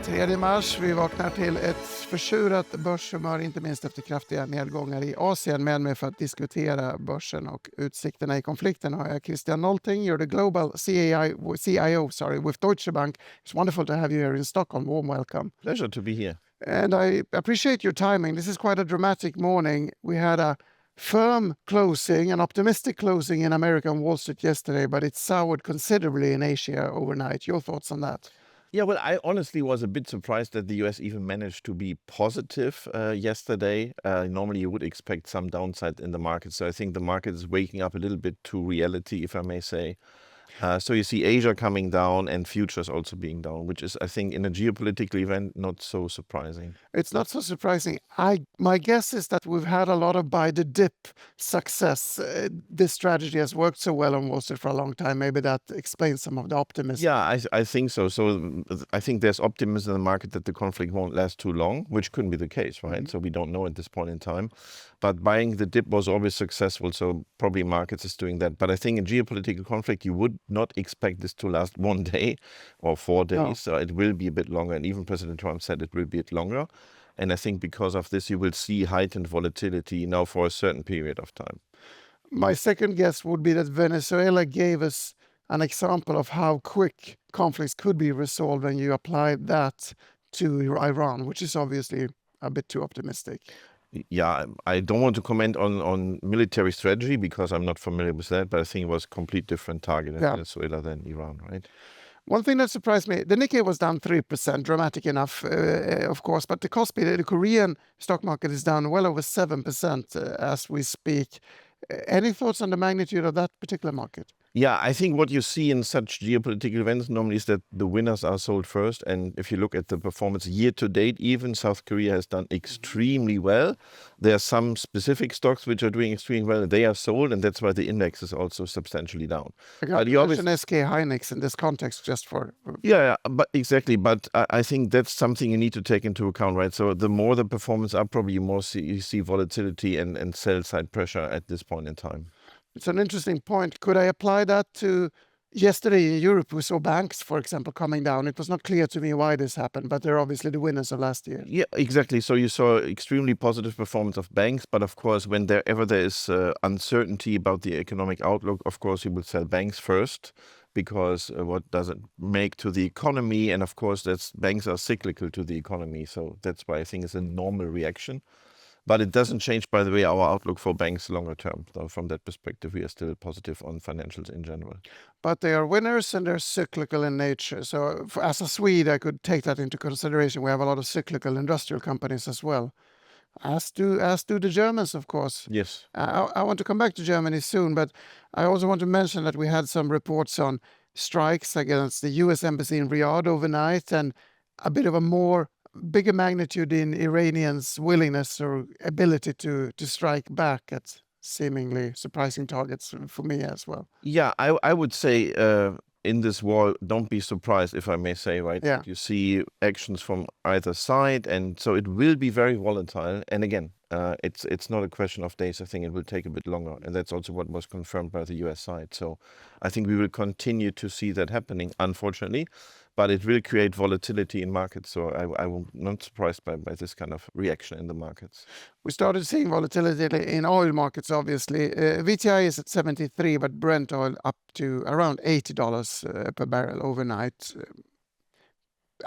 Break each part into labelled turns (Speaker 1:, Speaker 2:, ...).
Speaker 1: 3 mars. Vi vaknar till ett försurat börshumör, inte minst efter kraftiga nedgångar i Asien. Med för att diskutera börsen och utsikterna i konflikten har jag Christian Nolting. You're the global CIO with Deutsche Bank. It's wonderful to have you here in Stockholm. Warm welcome.
Speaker 2: Pleasure to be here.
Speaker 1: And I appreciate your timing. This is quite a dramatic morning. We had a firm closing, an optimistic closing in American Wall Street yesterday, but it soured considerably in Asia overnight. Your thoughts on that?
Speaker 2: Yeah, well, I honestly was a bit surprised that the US even managed to be positive yesterday. Normally, you would expect some downside in the market. So I think the market is waking up a little bit to reality, if I may say. So you see Asia coming down and futures also being down, which is, I think, in a geopolitical event, not so surprising.
Speaker 1: It's not so surprising. My guess is that we've had a lot of buy the dip success. This strategy has worked so well on Wall Street for a long time. Maybe that explains some of the optimism.
Speaker 2: Yeah, I think so. So I think there's optimism in the market that the conflict won't last too long, which couldn't be the case, right? Mm-hmm. So we don't know at this point in time. But buying the dip was always successful, so probably markets is doing that. But I think in geopolitical conflict, you would not expect this to last 1 day or 4 days. No. So it will be a bit longer. And even President Trump said it will be a bit longer. And I think because of this, you will see heightened volatility now for a certain period of time.
Speaker 1: My second guess would be that Venezuela gave us an example of how quick conflicts could be resolved when you apply that to Iran, which is obviously a bit too optimistic.
Speaker 2: Yeah, I don't want to comment on military strategy because I'm not familiar with that, but I think it was a complete different target in Venezuela than Iran, right?
Speaker 1: One thing that surprised me, the Nikkei was down 3%, dramatic enough, of course, but the Kospi, the Korean stock market is down well over 7% as we speak. Any thoughts on the magnitude of that particular market?
Speaker 2: Yeah, I think what you see in such geopolitical events normally is that the winners are sold first. And if you look at the performance year to date, even South Korea has done extremely well. There are some specific stocks which are doing extremely well. They are sold, and that's why the index is also substantially down.
Speaker 1: But you mentioned SK Hynix in this context just for...
Speaker 2: Yeah, but exactly. But I think that's something you need to take into account, right? So the more the performance up, probably you see volatility and sell-side pressure at this point in time.
Speaker 1: It's an interesting point. Could I apply that to yesterday in Europe? We saw banks, for example, coming down. It was not clear to me why this happened, but they're obviously the winners of last year.
Speaker 2: Yeah, exactly. So you saw extremely positive performance of banks, but of course, whenever there is uncertainty about the economic outlook, of course, you will sell banks first because what does it make to the economy? And of course, banks are cyclical to the economy. So that's why I think it's a normal reaction. But it doesn't change, by the way, our outlook for banks longer term. So from that perspective, we are still positive on financials in general.
Speaker 1: But they are winners and they're cyclical in nature. So as a Swede, I could take that into consideration. We have a lot of cyclical industrial companies as well. As do the Germans, of course.
Speaker 2: Yes.
Speaker 1: I want to come back to Germany soon, but I also want to mention that we had some reports on strikes against the U.S. Embassy in Riyadh overnight and a bit of a bigger magnitude in Iranians' willingness or ability to strike back at seemingly surprising targets for me as well.
Speaker 2: Yeah, I would say in this war, don't be surprised, if I may say, right?
Speaker 1: Yeah.
Speaker 2: You see actions from either side, and so it will be very volatile. And again, it's not a question of days. I think it will take a bit longer, and that's also what was confirmed by the US side. So I think we will continue to see that happening, unfortunately. But it will create volatility in markets. So I'm not surprised by this kind of reaction in the markets.
Speaker 1: We started seeing volatility in oil markets, obviously. VTI is at 73, but Brent oil up to around $80 per barrel overnight.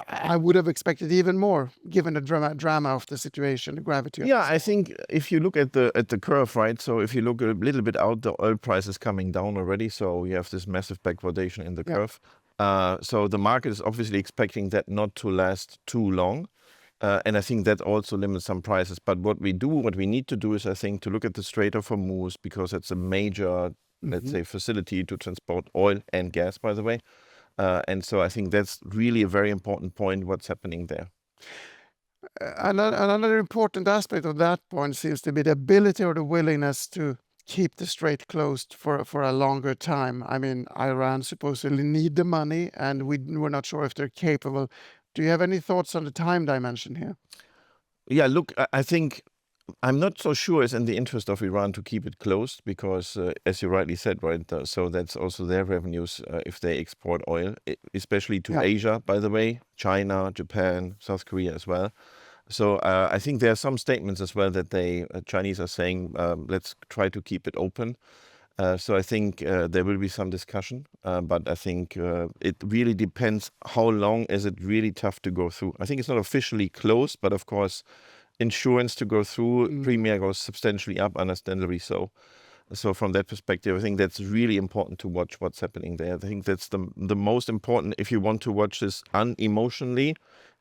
Speaker 1: I would have expected even more, given the drama of the situation, the gravity.
Speaker 2: Yeah, I think if you look at the curve, right? So if you look a little bit out, the oil price is coming down already. So we have this massive backwardation in the curve. So the market is obviously expecting that not to last too long. And I think that also limits some prices. But what we need to do is, I think, to look at the Strait of Hormuz, because it's a major, let's say, facility to transport oil and gas, by the way. And so I think that's really a very important point, what's happening there.
Speaker 1: Another important aspect of that point seems to be the ability or the willingness to keep the strait closed for a longer time. I mean, Iran supposedly need the money, and we're not sure if they're capable. Do you have any thoughts on the time dimension here?
Speaker 2: Yeah, look, I think I'm not so sure it's in the interest of Iran to keep it closed because, as you rightly said, right, so that's also their revenues if they export oil, especially to Asia, by the way, China, Japan, South Korea as well. So I think there are some statements as well that they Chinese are saying, let's try to keep it open. So I think there will be some discussion, but I think it really depends how long is it really tough to go through. I think it's not officially closed, but of course, insurance to go through, premium goes substantially up, understandably so. So from that perspective, I think that's really important to watch what's happening there. I think that's the most important. If you want to watch this unemotionally,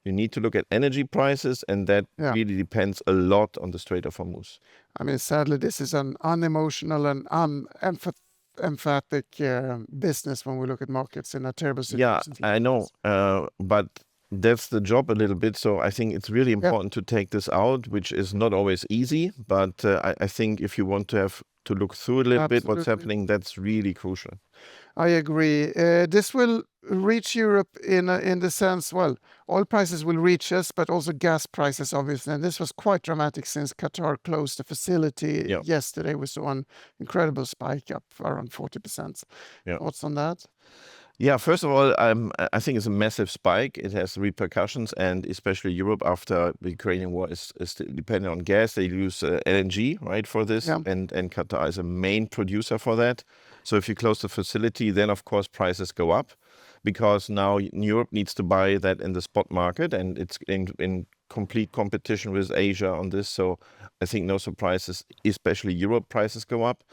Speaker 2: you need to look at energy prices, and that really depends a lot on the Strait of Hormuz.
Speaker 1: I mean, sadly, this is an unemotional and emphatic business when we look at markets in a terrible situation.
Speaker 2: Yeah, I know, but that's the job a little bit. So I think it's really important to take this out, which is not always easy. But I think if you want to have to look through a little bit what's happening, that's really crucial.
Speaker 1: I agree. This will reach Europe in the sense, well, oil prices will reach us, but also gas prices, obviously. And this was quite dramatic since Qatar closed the facility yesterday. We saw an incredible spike up around 40%. Thoughts on that?
Speaker 2: Yeah, first of all, I think it's a massive spike. It has repercussions, and especially Europe after the Ukrainian war is dependent on gas. They use LNG, right, for this, and Qatar is a main producer for that. So if you close the facility, then of course prices go up because now Europe needs to buy that in the spot market, and it's in complete competition with Asia on this. So I think no surprises, especially Europe prices go up.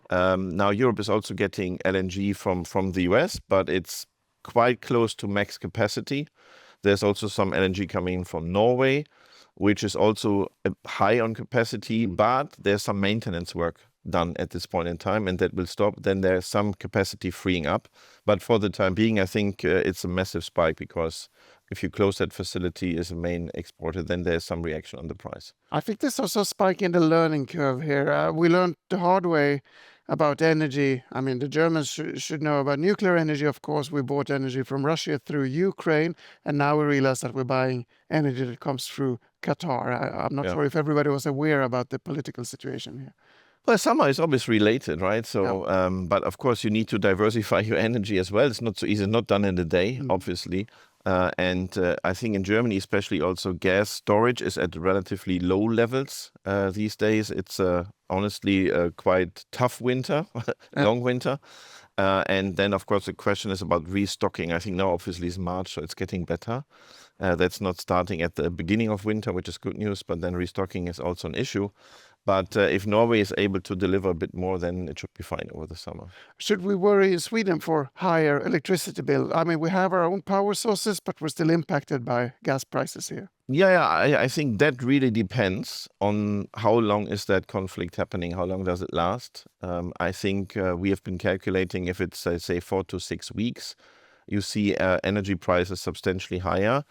Speaker 2: Now Europe is also getting LNG from the US, but it's quite close to max capacity. There's also some LNG coming from Norway, which is also high on capacity, but there's some maintenance work done at this point in time, and that will stop. Then there's some capacity freeing up. But for the time being, I think it's a massive spike because if you close that facility as a main exporter, then there's some reaction on the price.
Speaker 1: I think there's also a spike in the learning curve here. We learned the hard way about energy. I mean, the Germans should know about nuclear energy. Of course, we bought energy from Russia through Ukraine, and now we realize that we're buying energy that comes through Qatar. I'm not sure if everybody was aware about the political situation here.
Speaker 2: Well, somehow it's obviously related, right? So, but of course, you need to diversify your energy as well. It's not so easy, not done in a day, obviously. And I think in Germany, especially, also gas storage is at relatively low levels these days. It's honestly a quite tough winter, long winter. And then, of course, the question is about restocking. I think now, obviously, it's March, so it's getting better. That's not starting at the beginning of winter, which is good news, but then restocking is also an issue. But if Norway is able to deliver a bit more, then it should be fine over the summer.
Speaker 1: Should we worry in Sweden for higher electricity bill? I mean, we have our own power sources, but we're still impacted by gas prices here.
Speaker 2: Yeah, I think that really depends on how long is that conflict happening, how long does it last. I think we have been calculating if it's, say, 4 to 6 weeks, you see energy prices substantially higher.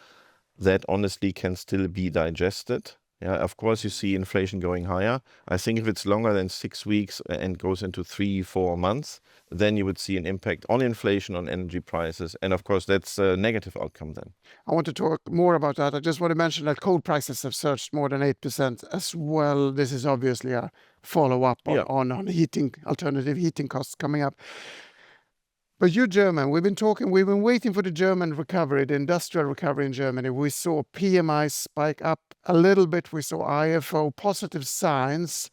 Speaker 2: That honestly can still be digested. Yeah, of course, you see inflation going higher. I think if it's longer than 6 weeks and goes into 3-4 months, then you would see an impact on inflation, on energy prices. And of course, that's a negative outcome then.
Speaker 1: I want to talk more about that. I just want to mention that coal prices have surged more than 8% as well. This is obviously a follow-up on heating, alternative heating costs coming up. But you German, we've been waiting for the German recovery, the industrial recovery in Germany. We saw PMI spike up a little bit. We saw IFO, positive signs.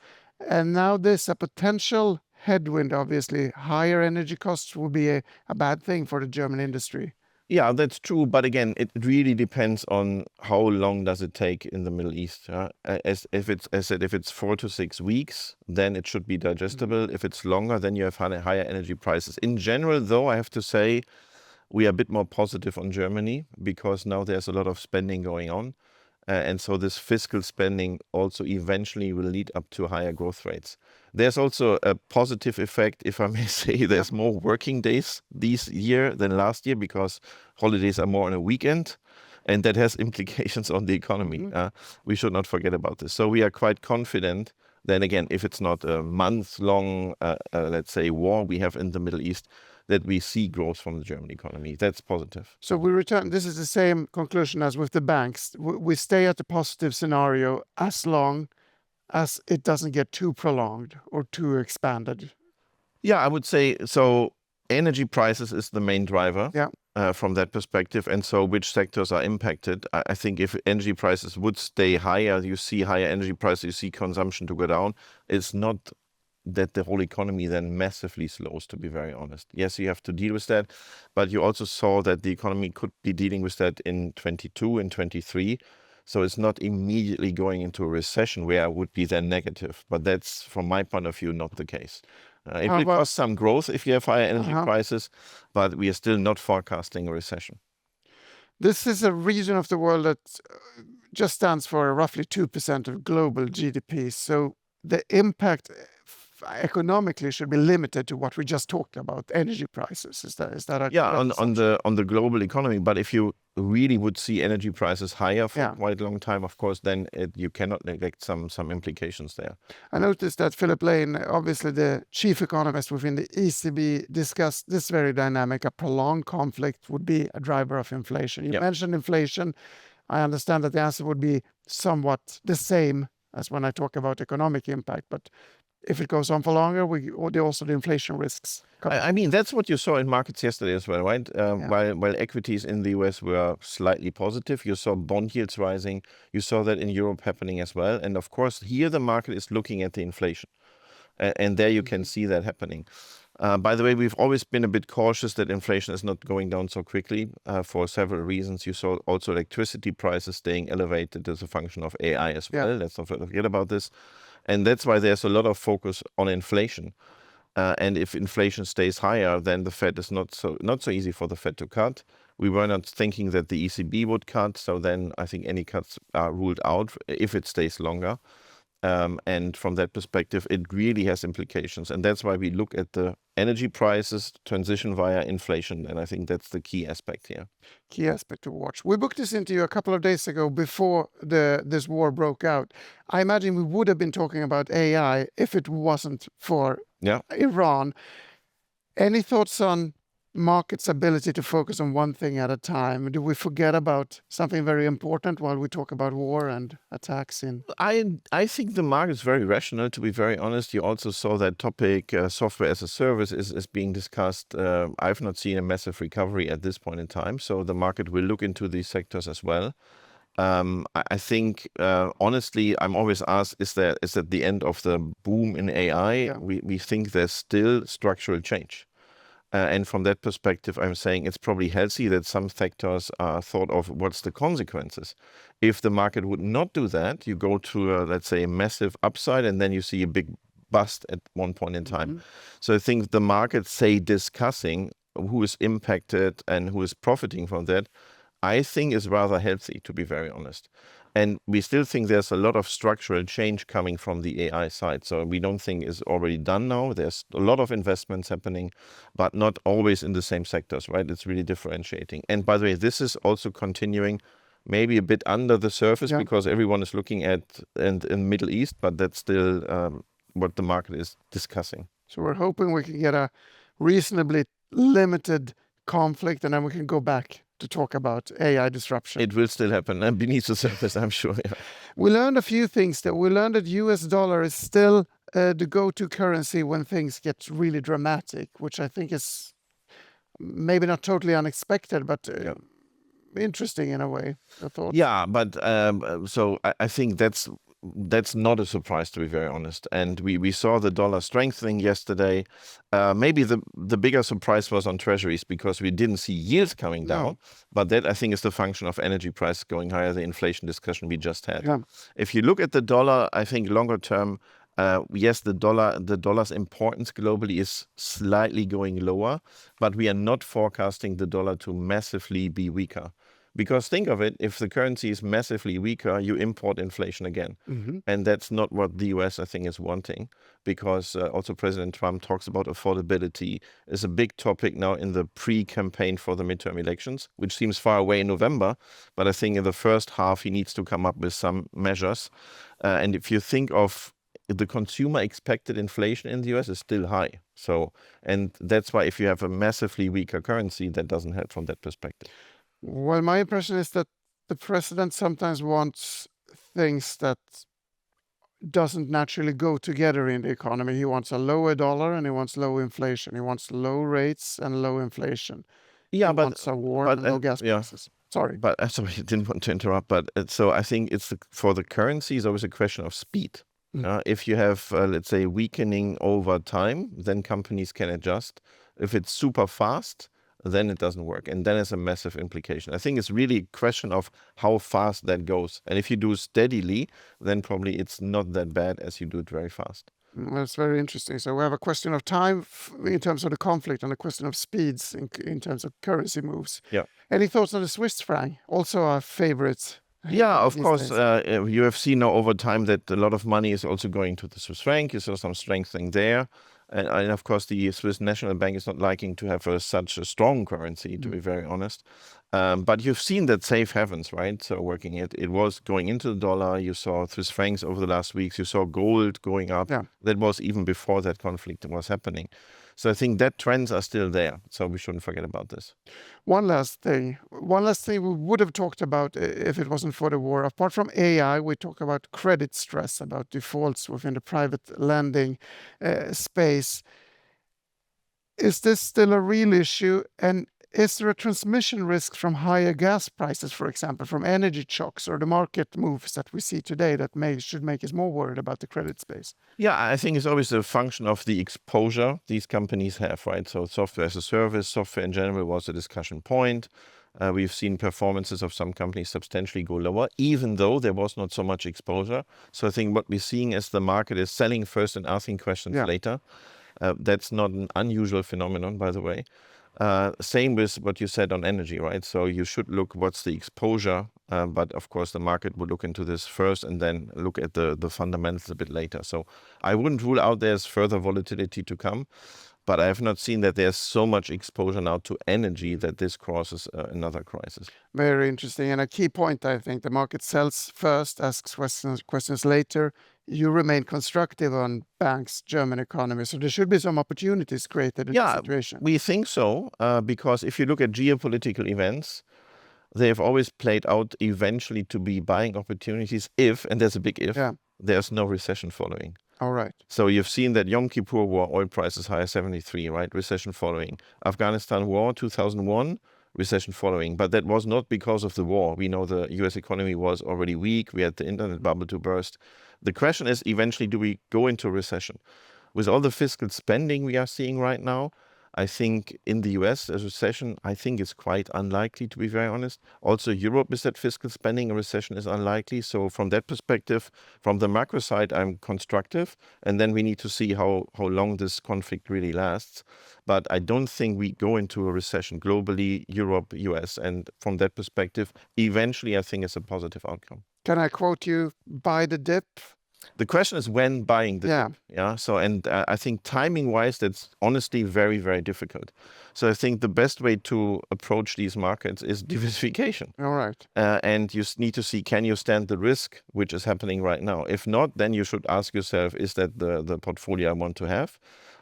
Speaker 1: And now there's a potential headwind, obviously. Higher energy costs will be a bad thing for the German industry.
Speaker 2: Yeah, that's true. But again, it really depends on how long does it take in the Middle East. If it's 4 to 6 weeks, then it should be digestible. If it's longer, then you have higher energy prices. In general, though, I have to say we are a bit more positive on Germany because now there's a lot of spending going on. And so this fiscal spending also eventually will lead up to higher growth rates. There's also a positive effect, if I may say, there's more working days this year than last year because holidays are more on a weekend, and that has implications on the economy. We should not forget about this. So we are quite confident. Then again, if it's not a month-long, let's say, war we have in the Middle East, that we see growth from the German economy. That's positive.
Speaker 1: So we return, this is the same conclusion as with the banks. We stay at the positive scenario as long as it doesn't get too prolonged or too expanded?
Speaker 2: Yeah, I would say so. Energy prices is the main driver from that perspective. And so which sectors are impacted? I think if energy prices would stay higher, you see higher energy prices, you see consumption to go down. It's not that the whole economy then massively slows, to be very honest. Yes, you have to deal with that, but you also saw that the economy could be dealing with that in 22 and 23. So it's not immediately going into a recession where it would be then negative. But that's, from my point of view, not the case. It will cost some growth if you have higher energy prices, but we are still not forecasting a recession.
Speaker 1: This is a region of the world that just stands for roughly 2% of global GDP. So the impact economically should be limited to what we just talked about, energy prices. Is that
Speaker 2: on the global economy? But if you really would see energy prices higher for quite a long time, of course, then you cannot neglect some implications there.
Speaker 1: I noticed that Philip Lane, obviously the chief economist within the ECB, discussed this very dynamic. A prolonged conflict would be a driver of inflation. You mentioned inflation. I understand that the answer would be somewhat the same as when I talk about economic impact, but if it goes on for longer, also the inflation risks.
Speaker 2: I mean, that's what you saw in markets yesterday as well, right? While equities in the US were slightly positive, you saw bond yields rising. You saw that in Europe happening as well. And of course, here the market is looking at the inflation. And there you can see that happening. By the way, we've always been a bit cautious that inflation is not going down so quickly for several reasons. You saw also electricity prices staying elevated as a function of AI as well. Let's not forget about this. And that's why there's a lot of focus on inflation. And if inflation stays higher, then the Fed is not so easy for the Fed to cut. We were not thinking that the ECB would cut. So then I think any cuts are ruled out if it stays longer. And from that perspective, it really has implications. And that's why we look at the energy prices transition via inflation. And I think that's the key aspect here.
Speaker 1: Key aspect to watch. We booked this interview a couple of days ago before this war broke out. I imagine we would have been talking about AI if it wasn't for Iran. Any thoughts on market's ability to focus on one thing at a time? Do we forget about something very important while we talk about war and attacks in?
Speaker 2: I think the market is very rational, to be very honest. You also saw that topic, software as a service, is being discussed. I've not seen a massive recovery at this point in time. So the market will look into these sectors as well. I think, honestly, I'm always asked, is that the end of the boom in AI? We think there's still structural change. And from that perspective, I'm saying it's probably healthy that some sectors are thought of what's the consequences. If the market would not do that, you go to, let's say, a massive upside, and then you see a big bust at one point in time. So I think the market, discussing who is impacted and who is profiting from that, I think is rather healthy, to be very honest. And we still think there's a lot of structural change coming from the AI side. So we don't think it's already done now. There's a lot of investments happening, but not always in the same sectors, right? It's really differentiating. And by the way, this is also continuing maybe a bit under the surface because everyone is looking at in the Middle East, but that's still what the market is discussing.
Speaker 1: So we're hoping we can get a reasonably limited conflict, and then we can go back to talk about AI disruption.
Speaker 2: It will still happen and beneath the surface, I'm sure.
Speaker 1: We learned a few things. That we learned that US dollar is still the go-to currency when things get really dramatic, which I think is maybe not totally unexpected, but interesting in a way.
Speaker 2: Yeah, but so I think that's not a surprise, to be very honest. And we saw the dollar strengthening yesterday. Maybe the bigger surprise was on treasuries because we didn't see yields coming down. But that, I think, is the function of energy prices going higher, the inflation discussion we just had. If you look at the dollar, I think longer term, yes, the dollar's importance globally is slightly going lower, but we are not forecasting the dollar to massively be weaker. Because think of it, if the currency is massively weaker, you import inflation again. And that's not what the US, I think, is wanting. Because also President Trump talks about affordability is a big topic now in the pre-campaign for the midterm elections, which seems far away in November. But I think in the first half, he needs to come up with some measures. And if you think of the consumer expected inflation in the US is still high. So, and that's why if you have a massively weaker currency, that doesn't help from that perspective.
Speaker 1: Well, my impression is that the president sometimes wants things that doesn't naturally go together in the economy. He wants a lower dollar and he wants low inflation. He wants low rates and low inflation.
Speaker 2: Yeah,
Speaker 1: He
Speaker 2: but
Speaker 1: wants a war and low gas
Speaker 2: yeah.
Speaker 1: prices. Sorry.
Speaker 2: But sorry, I didn't want to interrupt. But so I think it's for the currency is always a question of speed. If you have, let's say, weakening over time, then companies can adjust. If it's super fast, then it doesn't work. And then it's a massive implication. I think it's really a question of how fast that goes. And if you do steadily, then probably it's not that bad as you do it very fast.
Speaker 1: That's very interesting. So we have a question of time in terms of the conflict and a question of speeds in terms of currency moves.
Speaker 2: Yeah.
Speaker 1: Any thoughts on the Swiss franc? Also our favorite.
Speaker 2: Yeah, of
Speaker 1: these
Speaker 2: course.
Speaker 1: days.
Speaker 2: You have seen now over time that a lot of money is also going to the Swiss franc. You saw some strengthening there. And of course, the Swiss National Bank is not liking to have such a strong currency, to be very honest. But you've seen that safe havens, right? So working it was going into the dollar. You saw Swiss francs over the last weeks. You saw gold going up.
Speaker 1: Yeah.
Speaker 2: That was even before that conflict was happening. So I think that trends are still there. So we shouldn't forget about this.
Speaker 1: One last thing we would have talked about if it wasn't for the war. Apart from AI, we talk about credit stress, about defaults within the private lending space. Is this still a real issue? And is there a transmission risk from higher gas prices, for example, from energy shocks or the market moves that we see today that should make us more worried about the credit space?
Speaker 2: Yeah, I think it's always a function of the exposure these companies have, right? So software as a service, software in general was a discussion point. We've seen performances of some companies substantially go lower, even though there was not so much exposure. So I think what we're seeing is the market is selling first and asking questions later. That's not an unusual phenomenon, by the way. Same with what you said on energy, right? So you should look what's the exposure, but of course the market would look into this first and then look at the fundamentals a bit later. So I wouldn't rule out there's further volatility to come, but I have not seen that there's so much exposure now to energy that this causes another crisis.
Speaker 1: Very interesting. And a key point, I think, the market sells first, asks questions later. You remain constructive on banks, German economy. So there should be some opportunities created in the situation.
Speaker 2: We think so, because if you look at geopolitical events, they have always played out eventually to be buying opportunities if, and there's a big if, there's no recession following.
Speaker 1: All right.
Speaker 2: So you've seen that Yom Kippur War, oil prices high, 73, right? Recession following. Afghanistan War, 2001, recession following. But that was not because of the war. We know the US economy was already weak. We had the internet bubble to burst. The question is, eventually, do we go into a recession? With all the fiscal spending we are seeing right now, I think in the US, a recession, I think is quite unlikely, to be very honest. Also, Europe is at fiscal spending, a recession is unlikely. So from that perspective, from the macro side, I'm constructive. And then we need to see how long this conflict really lasts. But I don't think we go into a recession globally, Europe, US. And from that perspective, eventually, I think it's a positive outcome.
Speaker 1: Can I quote you, buy the dip?
Speaker 2: The question is when buying the dip. Yeah. So, and I think timing-wise, that's honestly very, very difficult. So I think the best way to approach these markets is diversification.
Speaker 1: All right.
Speaker 2: And you need to see, can you stand the risk which is happening right now? If not, then you should ask yourself, is that the portfolio I want to have?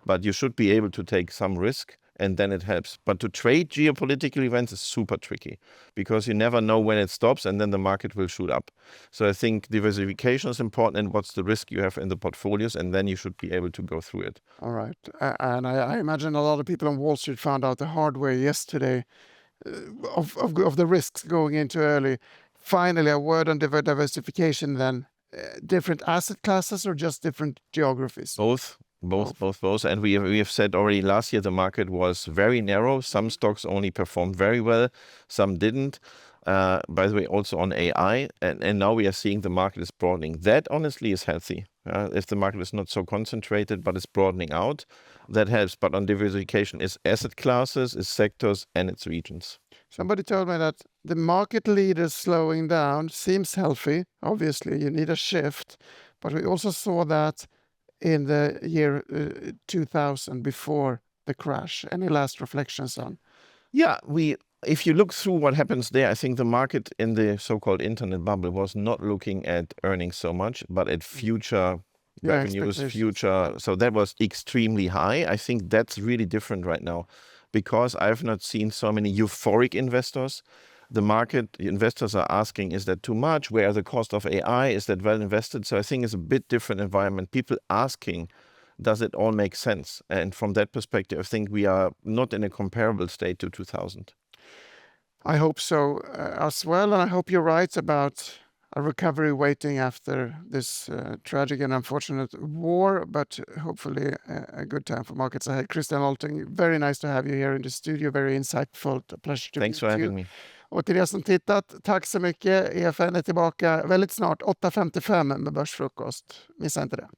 Speaker 2: But you should be able to take some risk, and then it helps. But to trade geopolitical events is super tricky because you never know when it stops and then the market will shoot up. So I think diversification is important and what's the risk you have in the portfolios, and then you should be able to go through it.
Speaker 1: All right. And I imagine a lot of people on Wall Street found out the hard way yesterday of the risks going into early. Finally, a word on diversification then. Different asset classes or just different geographies?
Speaker 2: Both. And we have said already last year the market was very narrow. Some stocks only performed very well, some didn't. By the way, also on AI. And now we are seeing the market is broadening. That honestly is healthy. If the market is not so concentrated, but it's broadening out, that helps. But on diversification, it's asset classes, it's sectors, and it's regions.
Speaker 1: Somebody told me that the market leaders slowing down seems healthy. Obviously, you need a shift. But we also saw that in the year 2000 before the crash. Any last reflections on?
Speaker 2: Yeah, if you look through what happens there, I think the market in the so-called internet bubble was not looking at earnings so much, but at future revenues, future. So that was extremely high. I think that's really different right now because I've not seen so many euphoric investors. the market, the investors are asking, is that too much? Where are the cost of AI? Is that well invested? So I think it's a bit different environment. People asking, does it all make sense? And from that perspective, I think we are not in a comparable state to 2000.
Speaker 1: I hope so as well, and I hope you're right about a recovery waiting after this tragic and unfortunate war, but hopefully a good time for markets ahead. Christian Alting, very nice to have you here in the studio, very insightful, a pleasure to
Speaker 2: Thanks
Speaker 1: meet
Speaker 2: for
Speaker 1: you.
Speaker 2: having me.
Speaker 1: Och till er som tittat, tack så mycket. EFN är tillbaka väldigt snart, 8.55 med Börsfrukost. Missa inte det.